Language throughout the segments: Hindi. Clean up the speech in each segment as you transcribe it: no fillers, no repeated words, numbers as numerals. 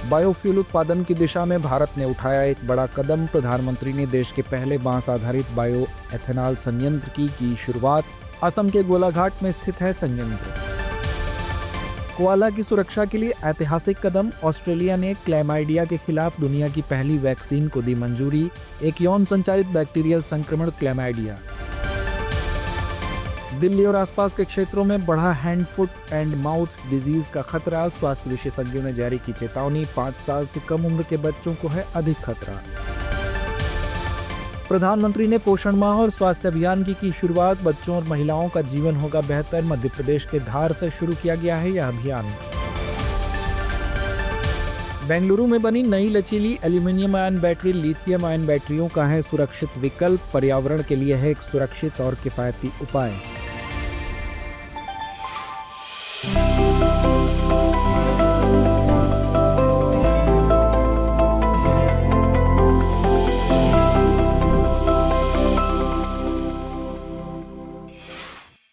बायोफ्यूल उत्पादन की दिशा में भारत ने उठाया एक बड़ा कदम। प्रधानमंत्री ने देश के पहले बांस आधारित बायो एथेनॉल संयंत्र की शुरुआत। असम के गोलाघाट में स्थित है संयंत्र। कोआला की सुरक्षा के लिए ऐतिहासिक कदम। ऑस्ट्रेलिया ने क्लैमाइडिया के खिलाफ दुनिया की पहली वैक्सीन को दी मंजूरी। एक यौन संचारित बैक्टीरियल संक्रमण क्लैमाइडिया। दिल्ली और आसपास के क्षेत्रों में बढ़ा hand foot and mouth disease का खतरा। स्वास्थ्य विशेषज्ञों ने जारी की चेतावनी। 5 साल से कम उम्र के बच्चों को है अधिक खतरा। प्रधानमंत्री ने पोषण माह और स्वास्थ्य अभियान की शुरुआत। बच्चों और महिलाओं का जीवन होगा बेहतर। मध्य प्रदेश के धार से शुरू किया गया है यह अभियान। बेंगलुरु में बनी नई लचीली aluminium ion battery lithium ion बैटरियों का है सुरक्षित विकल्प। पर्यावरण के लिए है एक सुरक्षित और किफायती उपाय।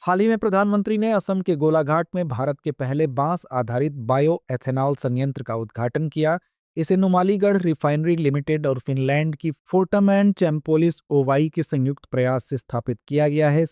हाल ही में प्रधानमंत्री ने असम के गोलाघाट में भारत के पहले बांस आधारित बायो एथेनॉल संयंत्र का उद्घाटन किया। इसे नुमालीगढ़ रिफाइनरी लिमिटेड और फिनलैंड की फोर्टम एंड चैम्पोलिस ओवाई के संयुक्त प्रयास से स्थापित किया गया है।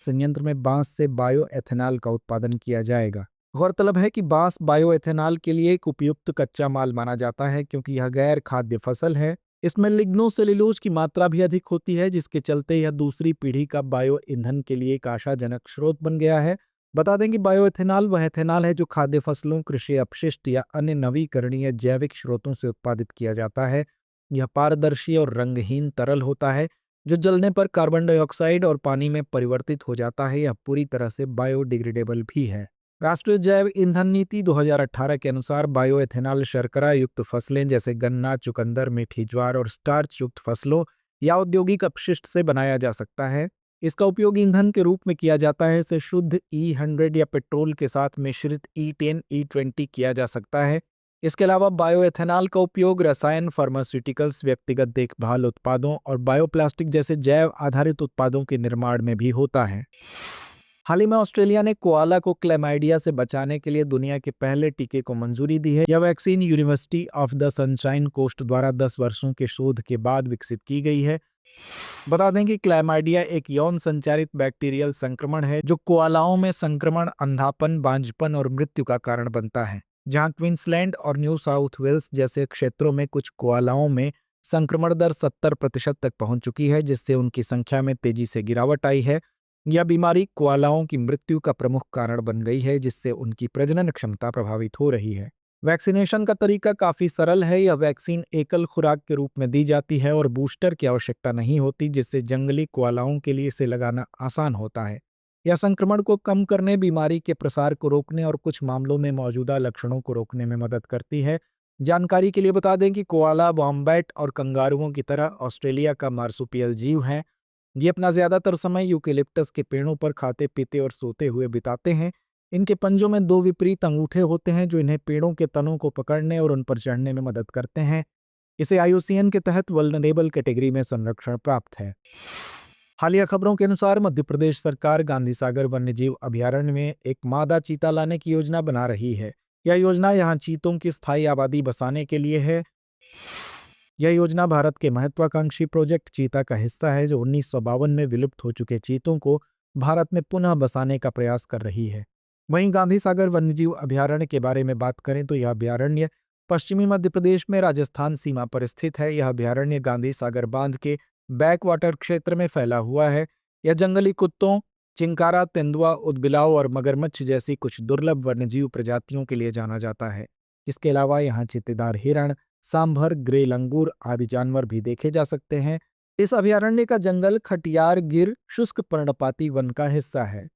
संयंत्र में बांस से बायो एथेनॉल का उत्पादन किया जाएगा। गौरतलब है कि बांस बायो एथेनॉल के लिए एक उपयुक्त कच्चा माल माना जाता है क्योंकि यह गैर खाद्य फसल है। इसमें लिग्नोसेल्यूलोज की मात्रा भी अधिक होती है, जिसके चलते यह दूसरी पीढ़ी का बायो ईंधन के लिए एक आशाजनक स्रोत बन गया है। बता दें कि बायो एथेनॉल वह एथेनॉल है जो खाद्य फसलों, कृषि अपशिष्ट या अन्य नवीकरणीय जैविक स्रोतों से उत्पादित किया जाता है। यह पारदर्शी और रंगहीन तरल होता है जो जलने पर कार्बन डाइऑक्साइड और पानी में परिवर्तित हो जाता है। यह पूरी तरह से बायोडिग्रेडेबल भी है। राष्ट्रीय जैव ईंधन नीति 2018 के अनुसार बायो एथेनॉल शर्करा युक्त फसलें जैसे गन्ना, चुकंदर, मीठी ज्वार और स्टार्च युक्त फसलों या औद्योगिक अपशिष्ट से बनाया जा सकता है। इसका उपयोग ईंधन के रूप में किया जाता है। इसे शुद्ध E100 या पेट्रोल के साथ मिश्रित E10, E20 किया जा सकता है। इसके अलावा बायो एथेनॉल का उपयोग रसायन, फार्मास्यूटिकल्स, व्यक्तिगत देखभाल उत्पादों और बायोप्लास्टिक जैसे जैव आधारित उत्पादों के निर्माण में भी होता है। हाल ही में ऑस्ट्रेलिया ने कोआला को क्लैमाइडिया से बचाने के लिए दुनिया के पहले टीके को मंजूरी दी है। यह vaccine university of the Sunshine Coast द्वारा 10 वर्षों के शोध के बाद विकसित की गई है। बता दें कि क्लैमाइडिया एक यौन संचारित बैक्टीरियल संक्रमण है जो कोआलाओं में संक्रमण, अंधापन, बांझपन और मृत्यु का कारण बनता है। जहां क्वींसलैंड और न्यू साउथ वेल्स जैसे क्षेत्रों में कुछ कोआलाओं में संक्रमण दर 70% तक पहुंच चुकी है, जिससे उनकी संख्या में तेजी से गिरावट आई है। यह बीमारी कोआलाओं की मृत्यु का प्रमुख कारण बन गई है, जिससे उनकी प्रजनन क्षमता प्रभावित हो रही है। वैक्सीनेशन का तरीका काफी सरल है। यह वैक्सीन एकल खुराक के रूप में दी जाती है और बूस्टर की आवश्यकता नहीं होती, जिससे जंगली कोआलाओं के लिए इसे लगाना आसान होता है। यह संक्रमण को कम करने, बीमारी के प्रसार को रोकने और कुछ मामलों में मौजूदा लक्षणों को रोकने में मदद करती है। जानकारी के लिए बता दें कि कोआला वॉम्बैट और कंगारुओं की तरह ऑस्ट्रेलिया का मार्सुपियल जीव है। ये अपना ज्यादातर समय यूकेलिप्टस के पेड़ों पर खाते पीते और सोते हुए बिताते हैं। इनके पंजों में 2 विपरीत अंगूठे होते हैं जो इन्हें पेड़ों के तनों को पकड़ने और उन पर चढ़ने में मदद करते हैं। इसे IUCN के तहत वल्नरेबल कैटेगरी में संरक्षण प्राप्त है। हालिया खबरों के अनुसार मध्य प्रदेश सरकार गांधी सागर वन्यजीव अभयारण्य में एक मादा चीता लाने की योजना बना रही है। यह योजना यहाँ चीतों की स्थायी आबादी बसाने के लिए है। यह योजना भारत के महत्वाकांक्षी प्रोजेक्ट चीता का हिस्सा है जो 1952 में विलुप्त हो चुके चीतों को भारत में पुनः बसाने का प्रयास कर रही है। वहीं गांधी सागर वन्यजीव अभयारण्य के बारे में बात करें तो यह अभयारण्य पश्चिमी मध्य प्रदेश में राजस्थान सीमा पर स्थित है। यह अभयारण्य गांधी सागर बांध के बैक वाटर क्षेत्र में फैला हुआ है। यह जंगली कुत्तों, चिंकारा, तेंदुआ, उदबिलाव और मगरमच्छ जैसी कुछ दुर्लभ वन्यजीव प्रजातियों के लिए जाना जाता है। इसके अलावा यहाँ चित्तेदार हिरण, सांभर, ग्रे लंगूर आदि जानवर भी देखे जा सकते हैं। इस अभयारण्य का जंगल खटियार गिर शुष्क पर्णपाती वन का हिस्सा है।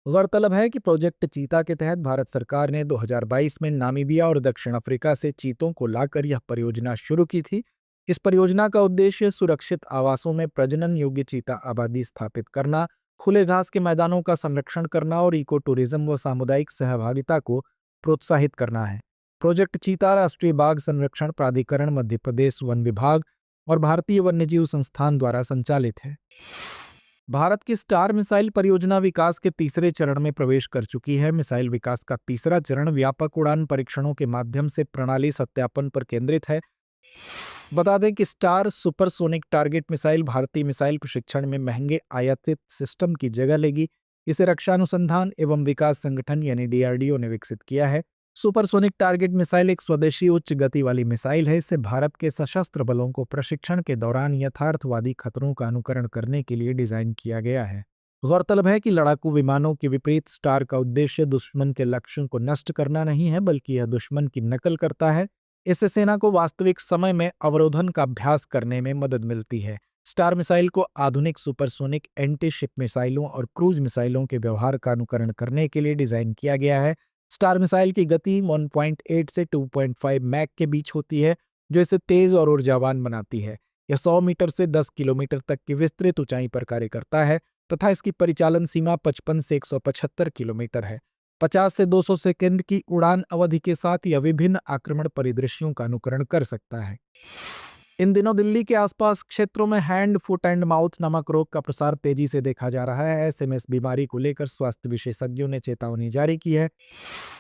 गौरतलब है कि प्रोजेक्ट चीता के तहत भारत सरकार ने 2022 में नामीबिया और दक्षिण अफ्रीका से चीतों को लाकर यह परियोजना शुरू की थी। इस परियोजना का उद्देश्य सुरक्षित आवासों में प्रजनन योग्य चीता आबादी स्थापित करना, खुले घास के मैदानों का संरक्षण करना और इको टूरिज्म व सामुदायिक सहभागिता को प्रोत्साहित करना है। प्रोजेक्ट चीता राष्ट्रीय बाघ संरक्षण प्राधिकरण, मध्य प्रदेश वन विभाग और भारतीय वन्यजीव संस्थान द्वारा संचालित है। भारत की स्टार मिसाइल परियोजना विकास के तीसरे चरण में प्रवेश कर चुकी है। मिसाइल विकास का तीसरा चरण व्यापक उड़ान परीक्षणों के माध्यम से प्रणाली सत्यापन पर केंद्रित है। बता दें कि स्टार सुपरसोनिक टारगेट मिसाइल भारतीय मिसाइल प्रशिक्षण में महंगे आयातित सिस्टम की जगह लेगी। इसे रक्षा अनुसंधान एवं विकास संगठन यानी डीआरडीओ ने विकसित किया है। सुपरसोनिक टारगेट मिसाइल एक स्वदेशी उच्च गति वाली मिसाइल है। इसे भारत के सशस्त्र बलों को प्रशिक्षण के दौरान यथार्थवादी खतरों का अनुकरण करने के लिए डिजाइन किया गया है। गौरतलब है कि लड़ाकू विमानों के विपरीत स्टार का उद्देश्य दुश्मन के लक्ष्यों को नष्ट करना नहीं है, बल्कि यह दुश्मन की नकल करता है। इससे सेना को वास्तविक समय में अवरोधन का अभ्यास करने में मदद मिलती है। स्टार मिसाइल को आधुनिक सुपरसोनिक एंटी शिप मिसाइलों और क्रूज मिसाइलों के व्यवहार का अनुकरण करने के लिए डिजाइन किया गया है। स्टार मिसाइल की गति 1.8 से 2.5 मैक के बीच होती है, जो इसे तेज और ऊर्जावान बनाती है। यह 100 मीटर से 10 किलोमीटर तक की विस्तृत ऊंचाई पर कार्य करता है तथा इसकी परिचालन सीमा 55 से 175 किलोमीटर है। 50 से 200 सेकंड की उड़ान अवधि के साथ यह विभिन्न आक्रमण परिदृश्यों का अनुकरण कर सकता है। इन दिनों दिल्ली के आसपास क्षेत्रों में हैंड, फुट एंड माउथ नामक रोग का प्रसार तेजी से देखा जा रहा है। ऐसे में इस बीमारी को लेकर स्वास्थ्य विशेषज्ञों ने चेतावनी जारी की है।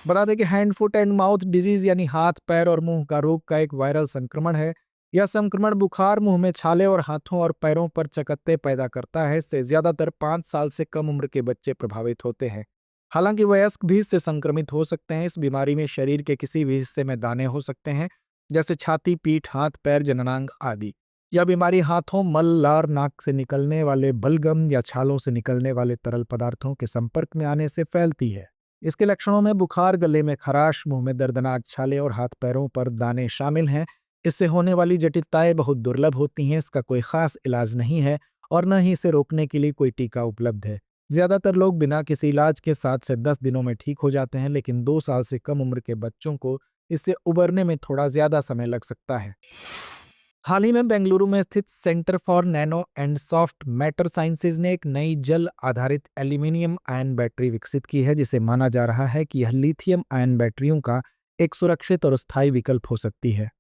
बता दें कि hand, foot and mouth disease यानी हाथ, पैर और मुंह का रोग का एक वायरल संक्रमण है। यह संक्रमण बुखार, मुंह में छाले और हाथों और पैरों पर चकत्ते पैदा करता है। इससे ज्यादातर 5 साल से कम उम्र के बच्चे प्रभावित होते हैं। हालांकि वयस्क भी इससे संक्रमित हो सकते हैं। इस बीमारी में शरीर के किसी भी हिस्से में दाने हो सकते हैं, जैसे छाती, पीठ, हाथ, पैर, जननांग आदि। यह बीमारी हाथों, मल, लार, नाक से निकलने वाले बलगम या छालों से निकलने वाले तरल पदार्थों के संपर्क में आने से फैलती है। इसके लक्षणों में बुखार, गले में खराश, मुंह में दर्दनाक छाले और हाथ पैरों पर दाने शामिल हैं। इससे होने वाली जटिलताएं बहुत दुर्लभ होती हैं। इसका कोई खास इलाज नहीं है और न ही इसे रोकने के लिए कोई टीका उपलब्ध है। ज्यादातर लोग बिना किसी इलाज के 7 से 10 दिनों में ठीक हो जाते हैं, लेकिन 2 साल से कम उम्र के बच्चों को इससे उबरने में थोड़ा ज्यादा समय लग सकता है। हाल ही में बेंगलुरु में स्थित centre for nano and soft matter sciences ने एक नई जल आधारित एल्यूमिनियम आयन बैटरी विकसित की है, जिसे माना जा रहा है कि यह लिथियम आयन बैटरियों का एक सुरक्षित और स्थायी विकल्प हो सकती है।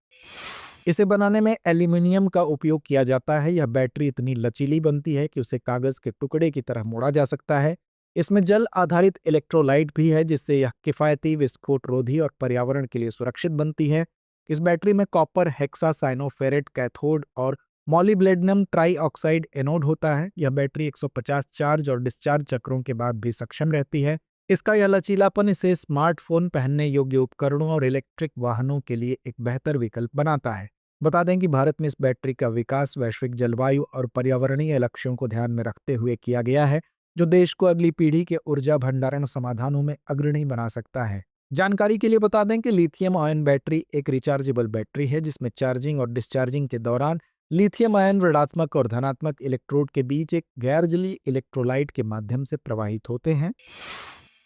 इसे बनाने में एल्यूमिनियम का उपयोग किया जाता है। यह बैटरी इतनी लचीली बनती है कि उसे कागज के टुकड़े की तरह मोड़ा जा सकता है। इसमें जल आधारित इलेक्ट्रोलाइट भी है, जिससे यह किफायती, विस्फोट रोधी और पर्यावरण के लिए सुरक्षित बनती है। इस बैटरी में कॉपर हेक्सासाइनोफेरेट कैथोड और मॉलिब्डेनम ट्राइऑक्साइड एनोड होता है। यह बैटरी 150 चार्ज और डिस्चार्ज चक्रों के बाद भी सक्षम रहती है। इसका यह लचीलापन इसे स्मार्टफोन, पहनने योग्य उपकरणों और इलेक्ट्रिक वाहनों के लिए एक बेहतर विकल्प बनाता है। बता दें कि भारत में इस बैटरी का विकास वैश्विक जलवायु और पर्यावरणीय लक्ष्यों को ध्यान में रखते हुए किया गया है, जो देश को अगली पीढ़ी के ऊर्जा भंडारण समाधानों में अग्रणी बना सकता है। जानकारी के लिए बता दें कि लिथियम आयन बैटरी एक रिचार्जेबल बैटरी है, जिसमें चार्जिंग और डिस्चार्जिंग के दौरान लिथियम आयन ऋणात्मक और धनात्मक इलेक्ट्रोड के बीच एक गैर-जलीय इलेक्ट्रोलाइट के माध्यम से प्रवाहित होते हैं।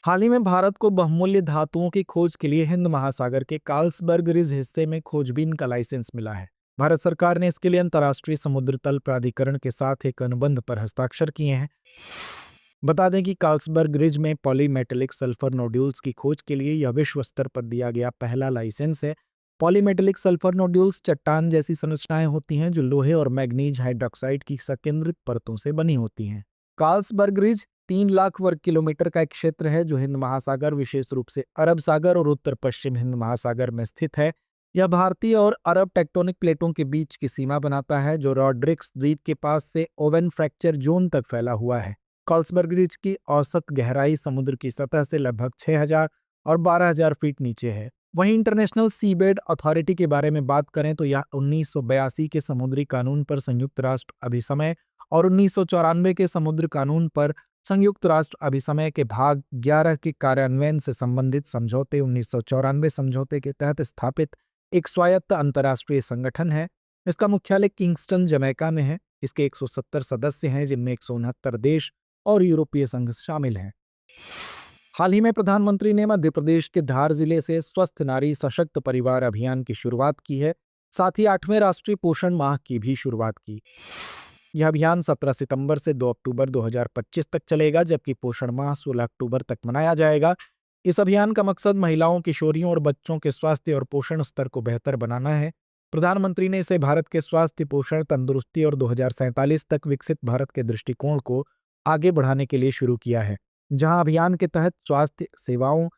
हाल ही में भारत को बहुमूल्य धातुओं की खोज के लिए हिंद महासागर के कार्लसबर्ग रिज हिस्से में खोजबीन का लाइसेंस मिला है। भारत सरकार ने इसके लिए अंतर्राष्ट्रीय समुद्र तल प्राधिकरण के साथ एक अनुबंध पर हस्ताक्षर किए हैं। बता दें कि कार्लसबर्ग रिज में पॉलीमेटेलिक सल्फर नोड्यूल्स की खोज के लिए यह विश्व स्तर पर दिया गया पहला लाइसेंस है। पॉलीमेटेलिक सल्फर नोड्यूल्स चट्टान जैसी संरचनाएं होती हैं, जो लोहे और मैग्नीज हाइड्रोक्साइड की संकेंद्रित परतों से बनी होती हैं। कार्लसबर्ग रिज 3 लाख वर्ग किलोमीटर का एक क्षेत्र है, जो हिंद महासागर, विशेष रूप से अरब सागर और उत्तर पश्चिम हिंद महासागर में स्थित है। यह भारतीय और अरब टेक्टोनिक प्लेटों के बीच की सीमा बनाता है, जो रॉड्रिक्स द्वीप के पास से ओवन फ्रैक्चर जोन तक फैला हुआ है। कार्लसबर्ग रिज की औसत गहराई समुद्र की सतह से लगभग 6000 और 12000 फीट नीचे है। वहीं इंटरनेशनल सीबेड अथॉरिटी के बारे में बात करें तो यह 1982 के समुद्री कानून पर संयुक्त राष्ट्र अभिसमय और 1994 के समुद्र कानून पर संयुक्त राष्ट्र अभिसमय के भाग 11 के कार्यान्वयन से संबंधित समझौते 1994 समझौते के तहत स्थापित एक स्वायत्त अंतर्राष्ट्रीय संगठन है। इसका मुख्यालय किंगस्टन, जमैका में है। इसके 170 सदस्य हैं, जिनमें 169 देश और यूरोपीय संघ शामिल हैं। हाल ही में प्रधानमंत्री ने मध्य प्रदेश के धार जिले से स्वस्थ नारी सशक्त परिवार अभियान की शुरुआत की है। साथ ही 8वें राष्ट्रीय पोषण माह की भी शुरुआत की। यह अभियान 17 सितंबर से 2 अक्टूबर 2025 तक चलेगा, जबकि पोषण माह 16 अक्टूबर तक मनाया जाएगा। इस अभियान का मकसद महिलाओं, किशोरियों और बच्चों के स्वास्थ्य और पोषण स्तर को बेहतर बनाना है। प्रधानमंत्री ने इसे भारत के स्वास्थ्य, पोषण, तंदुरुस्ती और 2047 तक विकसित भारत के दृष्टिकोण को आगे बढ़ाने के लिए शुरू किया है, जहां अभियान के तहत स्वास्थ्य सेवाओं,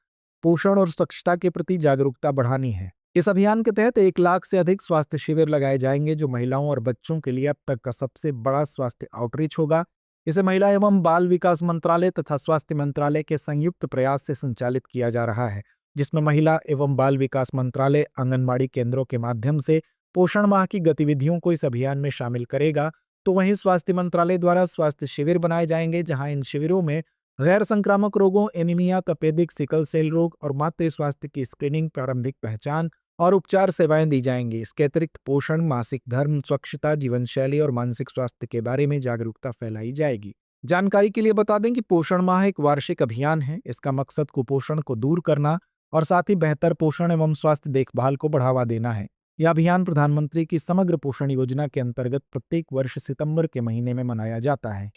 पोषण और स्वच्छता के प्रति जागरूकता बढ़ानी है। इस अभियान के तहत 1 लाख से अधिक स्वास्थ्य शिविर लगाए जाएंगे, जो महिलाओं और बच्चों के लिए अब तक का सबसे बड़ा स्वास्थ्य आउटरीच होगा। इसे महिला एवं बाल विकास मंत्रालय तथा स्वास्थ्य मंत्रालय के संयुक्त प्रयास से संचालित किया जा रहा है, जिसमें महिला एवं बाल विकास मंत्रालय आंगनबाड़ी केंद्रों के माध्यम से पोषण माह की गतिविधियों को इस अभियान में शामिल करेगा। तो वहीं स्वास्थ्य मंत्रालय द्वारा स्वास्थ्य शिविर बनाए जाएंगे, जहां इन शिविरों में गैर संक्रामक रोगों, एनीमिया, तपेदिक, सिकल सेल रोग और मातृ स्वास्थ्य की स्क्रीनिंग, प्रारंभिक पहचान और उपचार सेवाएं दी जाएंगी। इसके अतिरिक्त पोषण, मासिक धर्म, स्वच्छता, जीवन शैली और मानसिक स्वास्थ्य के बारे में जागरूकता फैलाई जाएगी। जानकारी के लिए बता दें कि पोषण माह एक वार्षिक अभियान है। इसका मकसद कुपोषण को दूर करना और साथ ही बेहतर पोषण एवं स्वास्थ्य देखभाल को बढ़ावा देना है। यह अभियान प्रधानमंत्री की समग्र पोषण योजना के अंतर्गत प्रत्येक वर्ष सितंबर के महीने में मनाया जाता है।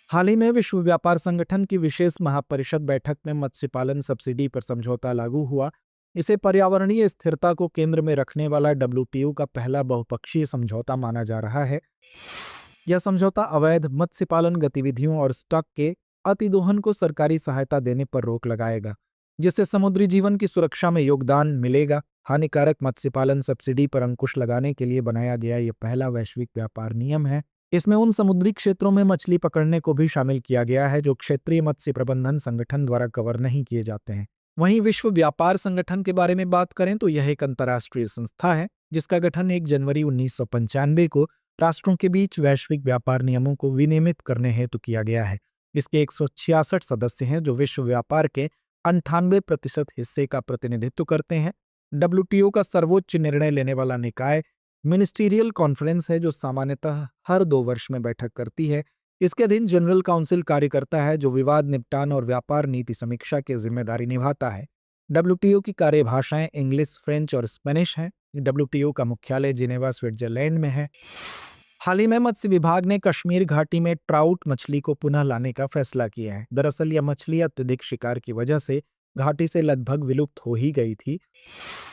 हाल ही में विश्व व्यापार संगठन की विशेष महापरिषद बैठक में मत्स्य पालन सब्सिडी पर समझौता लागू हुआ। इसे पर्यावरणीय स्थिरता को केंद्र में रखने वाला डब्ल्यूटीओ का पहला बहुपक्षीय समझौता माना जा रहा है। यह समझौता अवैध मत्स्य पालन गतिविधियों और स्टॉक के अतिदोहन को सरकारी सहायता देने पर रोक लगाएगा, जिससे समुद्री जीवन की सुरक्षा में योगदान मिलेगा। हानिकारक मत्स्य पालन सब्सिडी पर अंकुश लगाने के लिए बनाया गया यह पहला वैश्विक व्यापार नियम है। इसमें उन समुद्री क्षेत्रों में मछली पकड़ने को भी शामिल किया गया है जो क्षेत्रीय मत्स्य प्रबंधन संगठन द्वारा कवर नहीं किए जाते हैं। वहीं विश्व व्यापार संगठन के बारे में बात करें तो यह एक अंतर्राष्ट्रीय संस्था है, जिसका गठन 1 जनवरी 1995 को राष्ट्रों के बीच वैश्विक व्यापार नियमों को विनियमित करने हेतु किया गया है। इसके 166 सदस्य हैं, जो विश्व व्यापार के 98% हिस्से का प्रतिनिधित्व करते हैं। डब्ल्यूटीओ का सर्वोच्च निर्णय लेने वाला निकाय मिनिस्टीरियल कॉन्फ्रेंस है, जो सामान्यतः हर 2 वर्ष में बैठक करती है। इसके अधीन जनरल काउंसिल कार्य करता है, जो विवाद निपटान और व्यापार नीति समीक्षा की जिम्मेदारी निभाता है। डब्ल्यूटीओ की कार्यभाषाएं इंग्लिश, फ्रेंच और स्पेनिश हैं। डब्ल्यूटीओ का मुख्यालय जिनेवा, स्विट्जरलैंड में है। हाल ही में मत्स्य विभाग ने कश्मीर घाटी में ट्राउट मछली को पुनः लाने का फैसला किया है। दरअसल यह मछली अत्यधिक शिकार की वजह से घाटी से लगभग विलुप्त हो ही गई थी।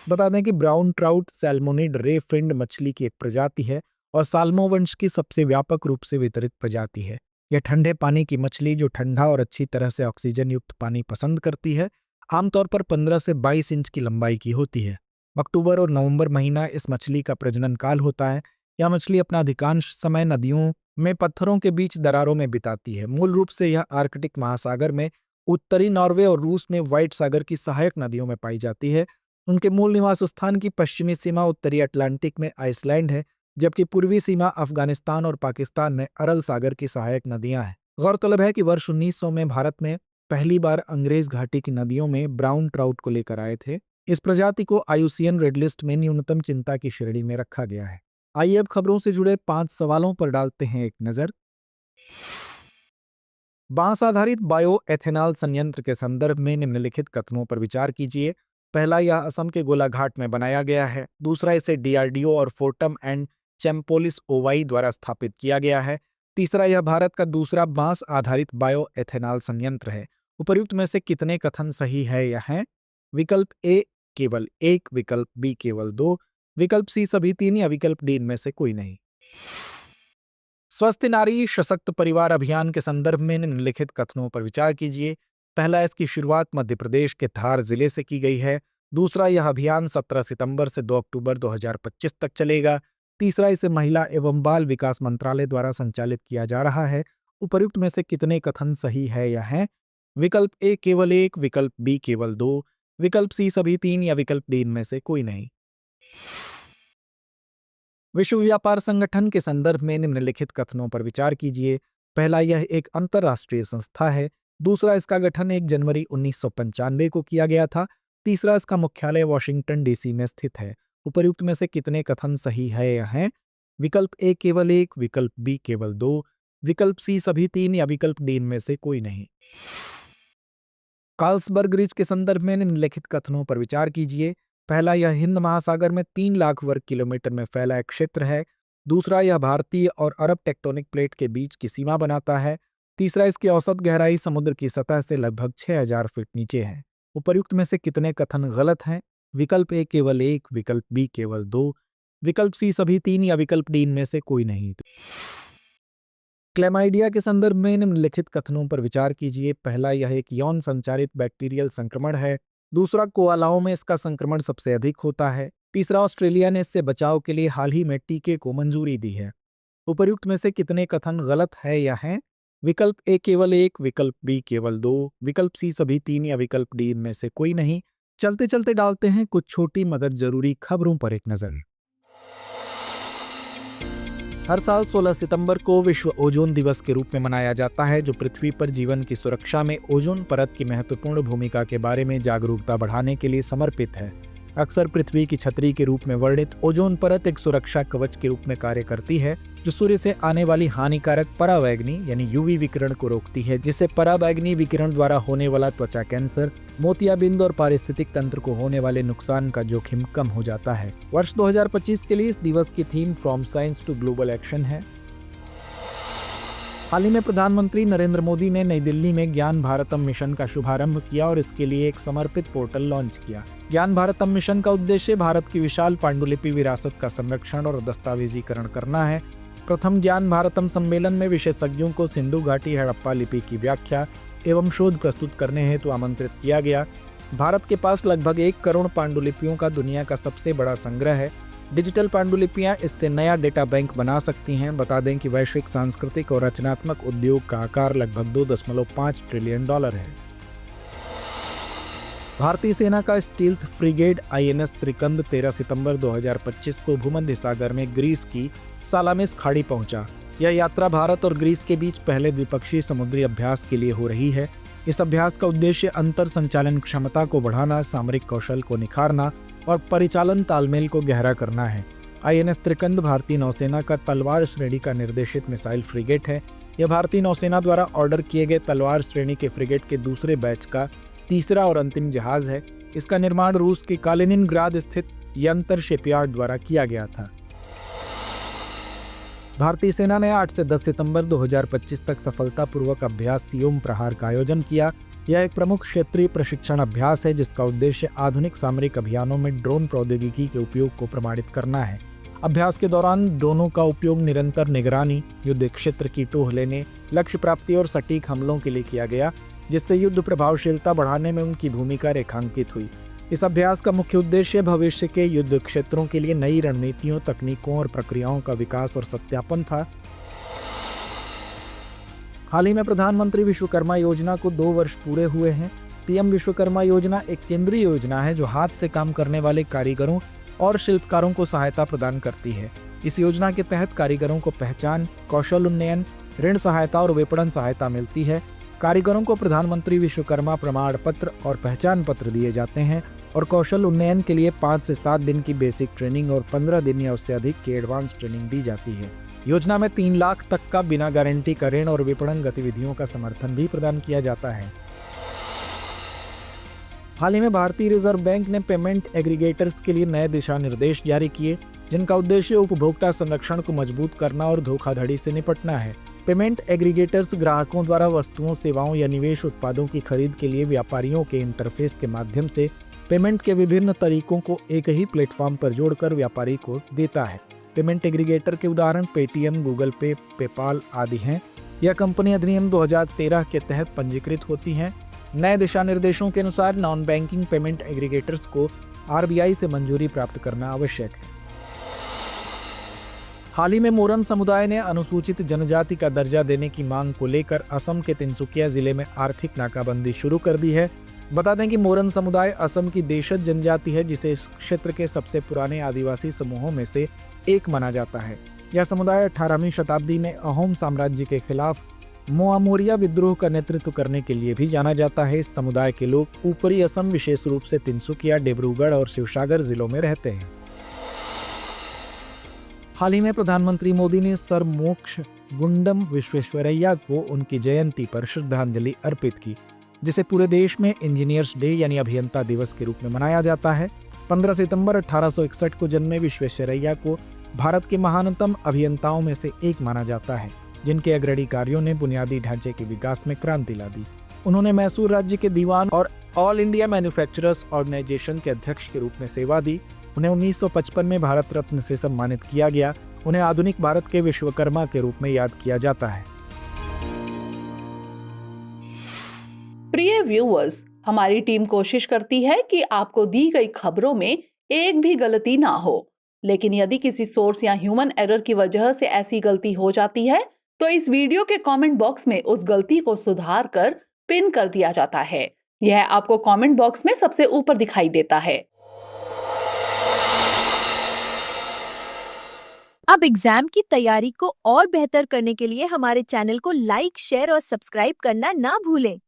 बता दें कि ब्राउन ट्राउट सैल्मोनिड रे फिन्ड मछली की एक प्रजाति है और साल्मो वंश की सबसे व्यापक रूप से वितरित प्रजाति है। यह ठंडे पानी की मछली, जो ठंडा और अच्छी तरह से ऑक्सीजन युक्त पानी पसंद करती है, आमतौर पर 15 से 22 इंच की लंबाई की होती है। अक्टूबर और नवंबर महीना इस मछली का प्रजनन काल होता है। यह मछली अपना अधिकांश समय नदियों में पत्थरों के बीच दरारों में बिताती है। मूल रूप से यह आर्कटिक महासागर में, उत्तरी नॉर्वे और रूस में व्हाइट सागर की सहायक नदियों में पाई जाती है। उनके मूल निवास स्थान की पश्चिमी सीमा उत्तरी अटलांटिक में आइसलैंड है, जबकि पूर्वी सीमा अफगानिस्तान और पाकिस्तान में अरल सागर की सहायक नदियां हैं। गौरतलब है कि वर्ष 1900 में भारत में पहली बार अंग्रेज घाटी की नदियों में ब्राउन ट्राउट को लेकर आए थे। इस प्रजाति को आईयूसीएन रेड लिस्ट में न्यूनतम चिंता की श्रेणी में रखा गया है। आइए अब खबरों से जुड़े 5 सवालों पर डालते हैं एक नजर। बांस आधारित बायो एथेनॉल संयंत्र के संदर्भ में निम्नलिखित कथनों पर विचार कीजिए। पहला, यह असम के गोलाघाट में बनाया गया है। दूसरा, इसे डीआरडीओ और फोर्टम एंड चैम्पोलिस ओवाई द्वारा स्थापित किया गया है। तीसरा, यह भारत का दूसरा बांस आधारित बायो एथेनॉल संयंत्र है। उपर्युक्त में से कितने कथन सही है या हैं? विकल्प ए केवल 1, विकल्प बी केवल 2, विकल्प सी सभी 3 या विकल्प डी इनमें से कोई नहीं। स्वस्थ नारी सशक्त परिवार अभियान के संदर्भ में निम्नलिखित कथनों पर विचार कीजिए। पहला, इसकी शुरुआत मध्य प्रदेश के धार जिले से की गई है। दूसरा, यह अभियान 17 सितंबर से 2 अक्टूबर 2025 तक चलेगा। तीसरा, इसे महिला एवं बाल विकास मंत्रालय द्वारा संचालित किया जा रहा है। उपर्युक्त में से कितने कथन सही है या हैं? विकल्प ए केवल 1, विकल्प बी केवल 2, विकल्प सी सभी 3 या विकल्प डी इनमें से कोई नहीं। विश्व व्यापार संगठन के संदर्भ में निम्नलिखित कथनों पर विचार कीजिए। पहला, यह एक अंतर्राष्ट्रीय संस्था है। दूसरा, इसका गठन 1 जनवरी 1995 को किया गया था। तीसरा, इसका मुख्यालय वॉशिंगटन डीसी में स्थित है। उपर्युक्त में से कितने कथन सही है या हैं? विकल्प ए केवल 1, विकल्प बी केवल 2, विकल्प सी सभी 3 या विकल्प डी इनमें से कोई नहीं। कार्लसबर्ग रिज के संदर्भ में निम्नलिखित कथनों पर विचार कीजिए। पहला, यह हिंद महासागर में 3 लाख वर्ग किलोमीटर में फैला एक क्षेत्र है। दूसरा, यह भारतीय और अरब टेक्टोनिक प्लेट के बीच की सीमा बनाता है। तीसरा, इसकी औसत गहराई समुद्र की सतह से लगभग 6000 फीट नीचे है। उपर्युक्त में से कितने कथन गलत हैं? विकल्प ए केवल 1, विकल्प बी केवल 2, विकल्प सी सभी 3 या विकल्प डी इनमें से कोई नहीं। क्लैमाइडिया के संदर्भ में निम्नलिखित कथनों पर विचार कीजिए। पहला, यह एक यौन संचारित बैक्टीरियल संक्रमण है। दूसरा, कोआलाओं में इसका संक्रमण सबसे अधिक होता है। तीसरा, ऑस्ट्रेलिया ने इससे बचाव के लिए हाल ही में टीके को मंजूरी दी है। उपर्युक्त में से कितने कथन गलत है या हैं? विकल्प ए केवल एक, विकल्प बी केवल दो, विकल्प सी सभी तीन या विकल्प डी इनमें से कोई नहीं। चलते चलते डालते हैं कुछ छोटी मगर जरूरी खबरों पर एक नजर। हर साल 16 सितंबर को विश्व ओजोन दिवस के रूप में मनाया जाता है, जो पृथ्वी पर जीवन की सुरक्षा में ओजोन परत की महत्वपूर्ण भूमिका के बारे में जागरूकता बढ़ाने के लिए समर्पित है। अक्सर पृथ्वी की छतरी के रूप में वर्णित ओजोन परत एक सुरक्षा कवच के रूप में कार्य करती है, जो सूर्य से आने वाली हानिकारक परावैंगनी यानी यूवी विकिरण को रोकती है, जिससे परावैंगनी विकिरण द्वारा होने वाला त्वचा कैंसर, मोतियाबिंद और पारिस्थितिक तंत्र को होने वाले नुकसान का जोखिम कम हो जाता है। वर्ष 2025 के लिए इस दिवस की theme from science to global action है। हाल ही में प्रधानमंत्री नरेंद्र मोदी ने नई दिल्ली में ज्ञान भारतम मिशन का शुभारंभ किया और इसके लिए एक समर्पित पोर्टल लॉन्च किया। ज्ञान भारतम मिशन का उद्देश्य भारत की विशाल पांडुलिपि विरासत का संरक्षण और दस्तावेजीकरण करना है। प्रथम ज्ञान भारतम सम्मेलन में विशेषज्ञों को सिंधु घाटी हड़प्पा लिपि की व्याख्या एवं शोध प्रस्तुत करने हेतु आमंत्रित किया गया। भारत के पास लगभग 1 करोड़ पांडुलिपियों का दुनिया का सबसे बड़ा संग्रह है। डिजिटल पांडुलिपियां इससे नया डेटा बैंक बना सकती हैं। बता दें कि वैश्विक सांस्कृतिक और रचनात्मक उद्योग का आकार लगभग $2.5 ट्रिलियन है। भारतीय सेना का स्टील्थ फ्रिगेड INS त्रिकंद 13 सितंबर 2025 को भूमध्य सागर में ग्रीस की सालामिस खाड़ी पहुंचा। यह यात्रा भारत और ग्रीस के बीच पहले द्विपक्षीय समुद्री अभ्यास के लिए हो रही है। इस अभ्यास का उद्देश्य अंतर संचालन क्षमता को बढ़ाना, सामरिक कौशल को निखारना और परिचालन तालमेल को गहरा करना है। INS त्रिकंद भारतीय नौसेना का तलवार श्रेणी का निर्देशित मिसाइल फ्रिगेट है। यह भारतीय नौसेना द्वारा ऑर्डर किए गए तलवार श्रेणी के फ्रिगेट के दूसरे बैच का तीसरा और अंतिम जहाज है। इसका निर्माण रूस के कालिनिनग्राद स्थित यंतर शिपयार्ड द्वारा किया गया था। भारतीय सेना ने 8 से 10 सितंबर 2025 तक सफलतापूर्वक अभ्यास सियोम प्रहार का आयोजन किया। यह एक प्रमुख क्षेत्रीय प्रशिक्षण अभ्यास है, जिसका उद्देश्य आधुनिक सामरिक अभियानों में ड्रोन प्रौद्योगिकी के उपयोग को प्रमाणित करना है। अभ्यास के दौरान ड्रोनों का उपयोग निरंतर निगरानी, युद्ध क्षेत्र की टोह लेने, लक्ष्य प्राप्ति और सटीक हमलों के लिए किया गया, जिससे युद्ध प्रभावशीलता बढ़ाने में उनकी भूमिका रेखांकित हुई। इस अभ्यास का मुख्य उद्देश्य भविष्य के युद्ध क्षेत्रों के लिए नई रणनीतियों, तकनीकों और प्रक्रियाओं का विकास और सत्यापन था। हाल ही में प्रधानमंत्री विश्वकर्मा योजना को 2 वर्ष पूरे हुए हैं। PM विश्वकर्मा योजना एक केंद्रीय योजना है जो हाथ से काम करने वाले कारीगरों और शिल्पकारों को सहायता प्रदान करती है। इस योजना के तहत कारीगरों को पहचान, कौशल उन्नयन, ऋण सहायता और विपणन सहायता मिलती है। कारीगरों को प्रधानमंत्री विश्वकर्मा प्रमाण पत्र और पहचान पत्र दिए जाते हैं और कौशल उन्नयन के लिए 5 से 7 दिन की बेसिक ट्रेनिंग और 15 दिन या उससे अधिक की एडवांस ट्रेनिंग दी जाती है। योजना में 3 लाख तक का बिना गारंटी का ऋण और विपणन गतिविधियों का समर्थन भी प्रदान किया जाता है। हाल ही में भारतीय रिजर्व बैंक ने पेमेंट एग्रीगेटर्स के लिए नए दिशा निर्देश जारी किए, जिनका उद्देश्य उपभोक्ता संरक्षण को मजबूत करना और धोखाधड़ी से निपटना है। पेमेंट एग्रीगेटर्स ग्राहकों द्वारा वस्तुओं, सेवाओं या निवेश उत्पादों की खरीद के लिए व्यापारियों के इंटरफेस के माध्यम से पेमेंट के विभिन्न तरीकों को एक ही प्लेटफॉर्म पर जोड़कर व्यापारी को देता है। पेमेंट एग्रीगेटर के उदाहरण पेटीएम, गूगल पे, पेपाल आदि हैं। यह कंपनी अधिनियम 2013 के तहत पंजीकृत होती हैं। नए दिशा निर्देशों के अनुसार नॉन बैंकिंग पेमेंट एग्रीगेटर्स को RBI से मंजूरी प्राप्त करना आवश्यक है। हाल ही में मोरन समुदाय ने अनुसूचित जनजाति का दर्जा देने की मांग को लेकर असम के तिनसुकिया जिले में आर्थिक नाकाबंदी शुरू कर दी है। बता दें कि मोरन समुदाय असम की देशज जनजाति है, जिसे इस क्षेत्र के सबसे पुराने आदिवासी समूहों में से एक माना जाता है। यह समुदाय 18वीं शताब्दी में अहोम साम्राज्य के खिलाफ मोआमोरिया विद्रोह का नेतृत्व करने के लिए भी जाना जाता है। इस समुदाय के लोग ऊपरी असम, विशेष रूप से तिनसुकिया, डिब्रूगढ़ और शिवसागर जिलों में रहते हैं। हाल ही में प्रधानमंत्री मोदी ने सर मोक्ष गुंडम विश्वेश्वरैया को उनकी जयंती पर श्रद्धांजलि अर्पित की, जिसे पूरे देश में इंजीनियर्स डे यानी अभियंता दिवस के रूप में मनाया जाता है। 15 सितंबर 1861 को जन्मे विश्वेश्वरैया को भारत के महानतम अभियंताओं में से एक माना जाता है, जिनके अग्रणी कार्यों ने बुनियादी ढांचे के विकास में क्रांति ला दी। उन्होंने मैसूर राज्य के दीवान और ऑल इंडिया मैन्युफैक्चरर्स ऑर्गेनाइजेशन के अध्यक्ष के रूप में सेवा दी। उन्हें 1955 में भारत रत्न से सम्मानित किया गया। उन्हें आधुनिक भारत के विश्वकर्मा के रूप में याद किया जाता है। व्यूअर्स, हमारी टीम कोशिश करती है कि आपको दी गई खबरों में एक भी गलती ना हो, लेकिन यदि किसी सोर्स या ह्यूमन एरर की वजह से ऐसी गलती हो जाती है तो इस वीडियो के कमेंट बॉक्स में उस गलती को सुधार कर पिन कर दिया जाता है। यह आपको कमेंट बॉक्स में सबसे ऊपर दिखाई देता है। अब एग्जाम की तैयारी को और बेहतर करने के लिए हमारे चैनल को लाइक, शेयर और सब्सक्राइब करना ना भूलें।